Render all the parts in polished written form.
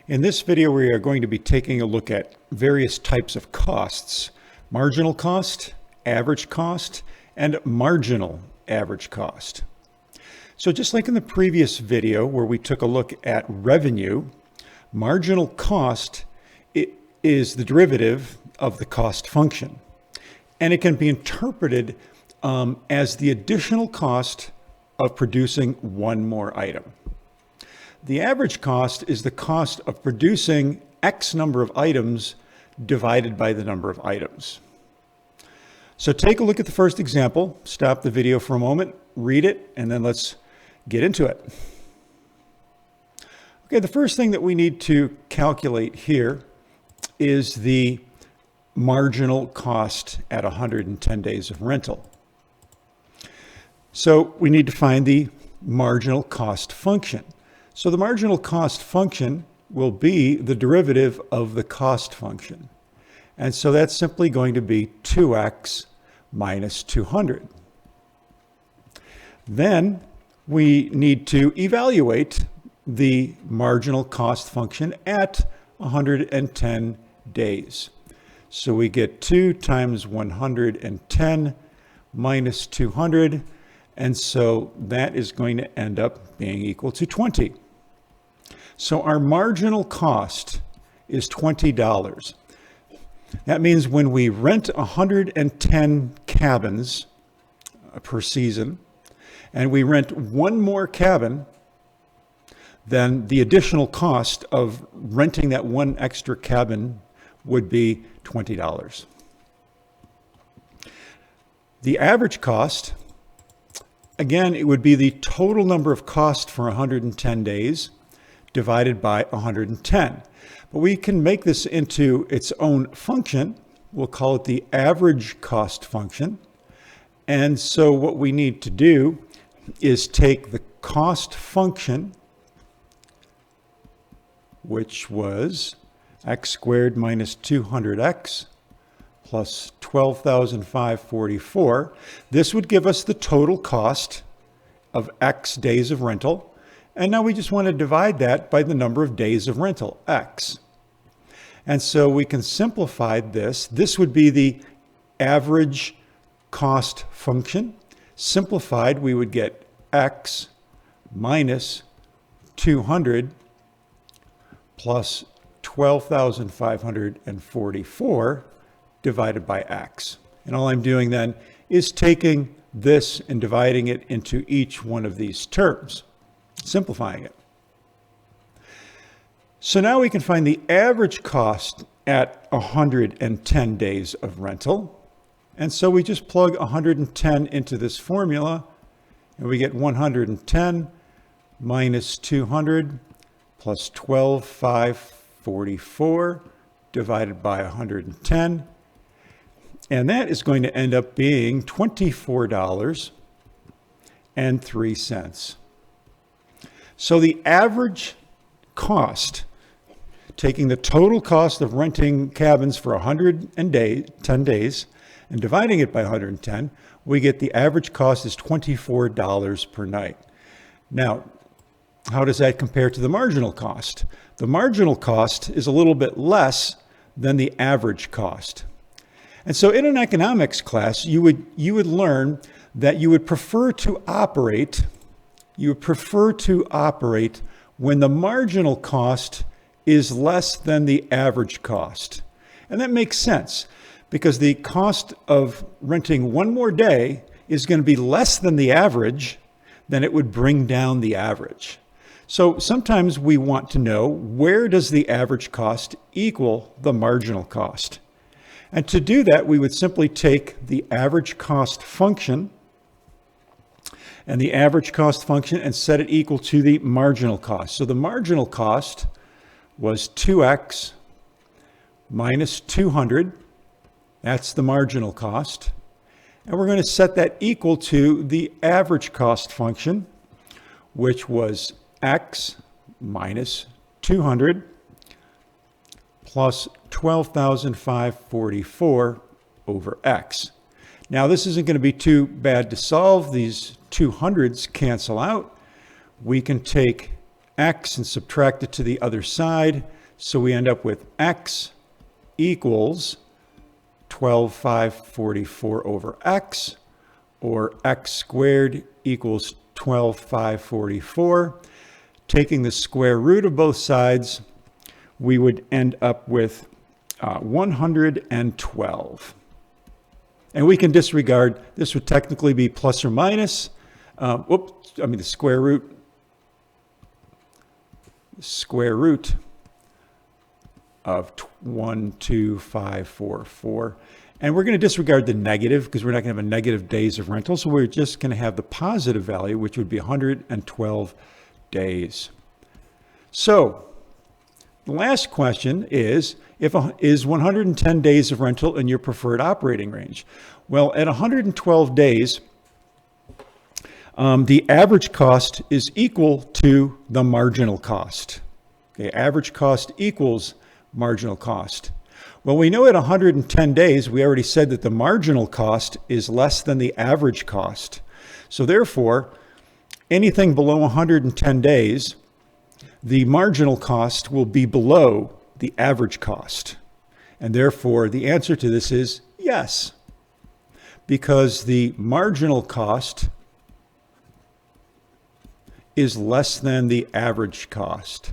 In this video, we are going to be taking a look at various types of costs: marginal cost, average cost, and marginal average cost. So just like in the previous video where we took a look at revenue, marginal cost is the derivative of the cost function. And it can be interpreted as the additional cost of producing one more item. The average cost is the cost of producing X number of items divided by the number of items. So take a look at the first example, stop the video for a moment, read it, and then let's get into it. Okay, the first thing that we need to calculate here is the marginal cost at 110 days of rental. So we need to find the marginal cost function. So the marginal cost function will be the derivative of the cost function. And so that's simply going to be 2x minus 200. Then we need to evaluate the marginal cost function at 110 days. So we get 2 times 110 minus 200. And so that is going to end up being equal to 20. So our marginal cost is $20. That means when we rent 110 cabins per season, and we rent one more cabin, then the additional cost of renting that one extra cabin would be $20. The average cost, again, it would be the total number of costs for 110 days divided by 110. But we can make this into its own function. We'll call it the average cost function. And so what we need to do is take the cost function, which was x squared minus 200x plus 12,544. This would give us the total cost of X days of rental. And now we just want to divide that by the number of days of rental, X. And so we can simplify this. This would be the average cost function. Simplified, we would get X minus 200 plus 12,544 divided by X. And all I'm doing then is taking this and dividing it into each one of these terms, simplifying it. So now we can find the average cost at 110 days of rental. And so we just plug 110 into this formula, and we get 110 minus 200 plus 12,544 divided by 110. And that is going to end up being $24.03. So the average cost, taking the total cost of renting cabins for 110 days and dividing it by 110, we get the average cost is $24 per night. Now, how does that compare to the marginal cost? The marginal cost is a little bit less than the average cost. And so in an economics class, you would learn that you would prefer to operate when the marginal cost is less than the average cost. And that makes sense because the cost of renting one more day is going to be less than the average, then it would bring down the average. So sometimes we want to know, where does the average cost equal the marginal cost? And to do that, we would simply take the average cost function and set it equal to the marginal cost. So the marginal cost was 2x minus 200. That's the marginal cost. And we're going to set that equal to the average cost function, which was x minus 200 plus 12,544 over x. Now this isn't going to be too bad to solve. These 200s cancel out. We can take x and subtract it to the other side. So we end up with x equals 12,544 over x, or x squared equals 12,544. Taking the square root of both sides, we would end up with 112. And we can disregard, this would technically be plus or minus, the square root of 12544. And we're going to disregard the negative because we're not going to have a negative days of rental. So we're just going to have the positive value, which would be 112 days. So the last question is, is 110 days of rental in your preferred operating range? Well, at 112 days, the average cost is equal to the marginal cost. Okay, average cost equals marginal cost. Well, we know at 110 days, we already said that the marginal cost is less than the average cost. So therefore, anything below 110 days, the marginal cost will be below the average cost. And therefore, the answer to this is yes, because the marginal cost is less than the average cost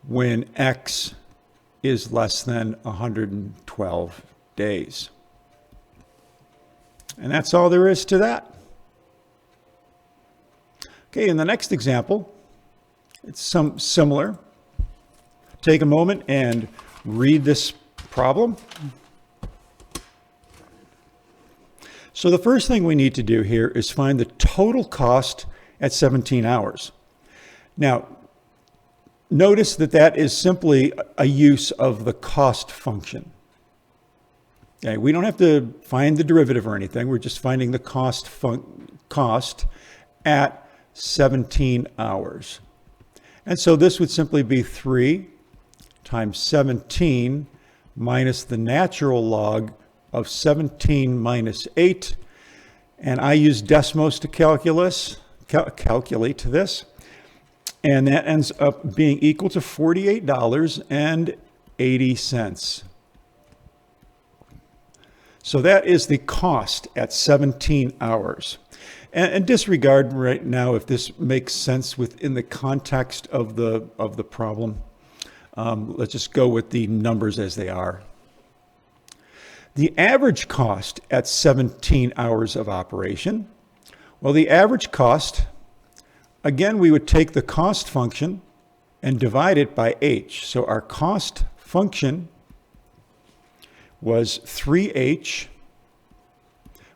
when X is less than 112 days. And that's all there is to that. Okay, in the next example, it's similar. Take a moment and read this problem. So the first thing we need to do here is find the total cost at 17 hours. Now, notice that that is simply a use of the cost function. Okay, we don't have to find the derivative or anything. We're just finding the cost at 17 hours. And so this would simply be 3 times 17 minus the natural log of 17 minus 8. And I use Desmos to calculate this. And that ends up being equal to $48.80. So that is the cost at 17 hours. And disregard right now if this makes sense within the context of the problem. Let's just go with the numbers as they are. The average cost at 17 hours of operation. Well, the average cost, again, we would take the cost function and divide it by h. So our cost function was 3h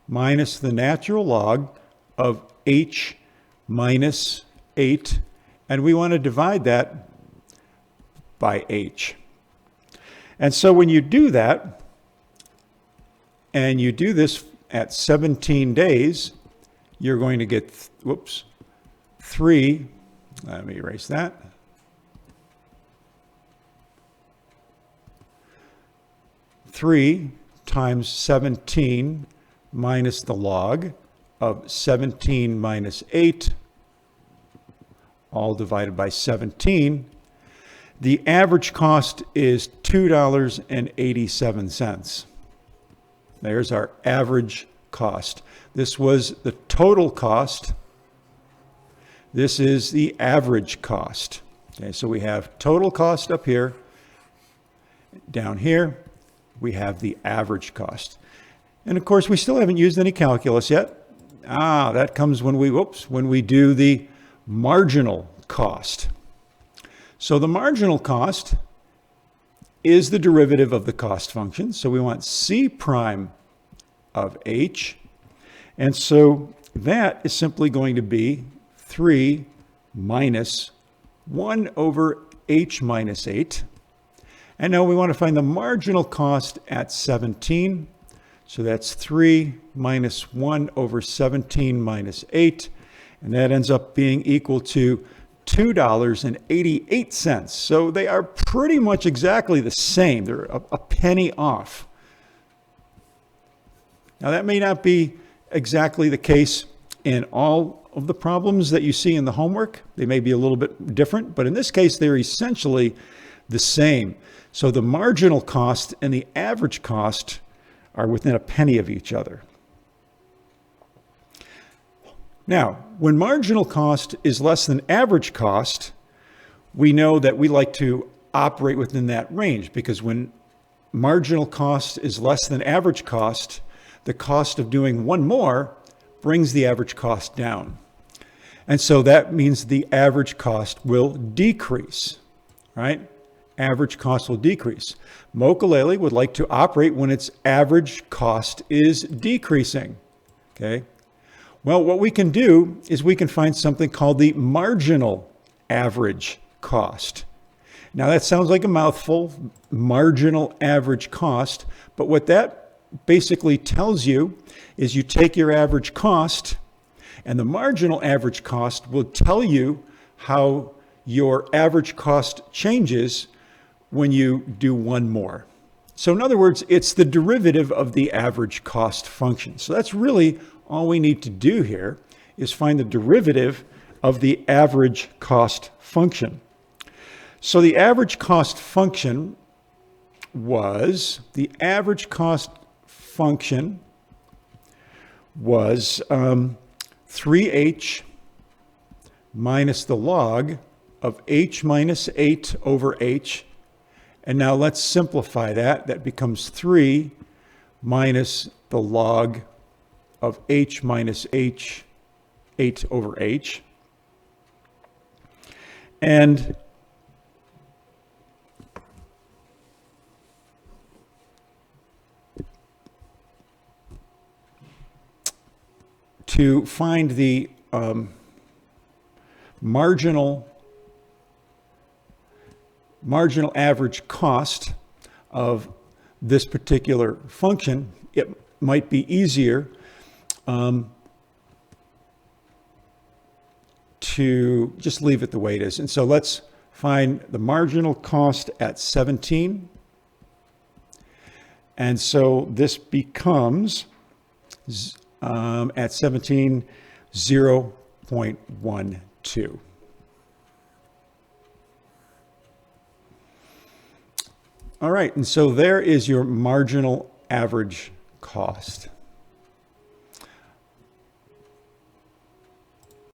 minus the natural log of h minus 8. And we want to divide that by h. And so when you do that, and you do this at 17 days, you're going to get, 3, let me erase that. 3 times 17 minus the log of 17 minus 8, all divided by 17. The average cost is $2.87. There's our average cost. This was the total cost. This is the average cost. Okay, so we have total cost up here. Down here, we have the average cost. And of course, we still haven't used any calculus yet. That comes when we do the marginal cost. So the marginal cost is the derivative of the cost function. So we want c prime of h. And so that is simply going to be 3 minus 1 over h minus 8. And now we want to find the marginal cost at 17. So that's 3 minus 1 over 17 minus 8. And that ends up being equal to $2.88. So they are pretty much exactly the same. They're a penny off. Now that may not be exactly the case in all of the problems that you see in the homework. They may be a little bit different, but in this case, they're essentially the same. So the marginal cost and the average cost are within a penny of each other. Now, when marginal cost is less than average cost, we know that we like to operate within that range, because when marginal cost is less than average cost, the cost of doing one more brings the average cost down. And so that means the average cost will decrease, right? Average cost will decrease. Mokulele would like to operate when its average cost is decreasing, okay? Well, what we can do is we can find something called the marginal average cost. Now that sounds like a mouthful, marginal average cost, but what that basically tells you is you take your average cost, and the marginal average cost will tell you how your average cost changes when you do one more. So in other words, it's the derivative of the average cost function. So that's really all we need to do here, is find the derivative of the average cost function. So the average cost function was 3h minus the log of h minus 8 over h. And now let's simplify that. That becomes 3 minus the log of h minus h, 8 over h. And to find the marginal average cost of this particular function, it might be easier to just leave it the way it is. And so let's find the marginal cost at 17. And so this becomes at 17, 0.12. All right, and so there is your marginal average cost.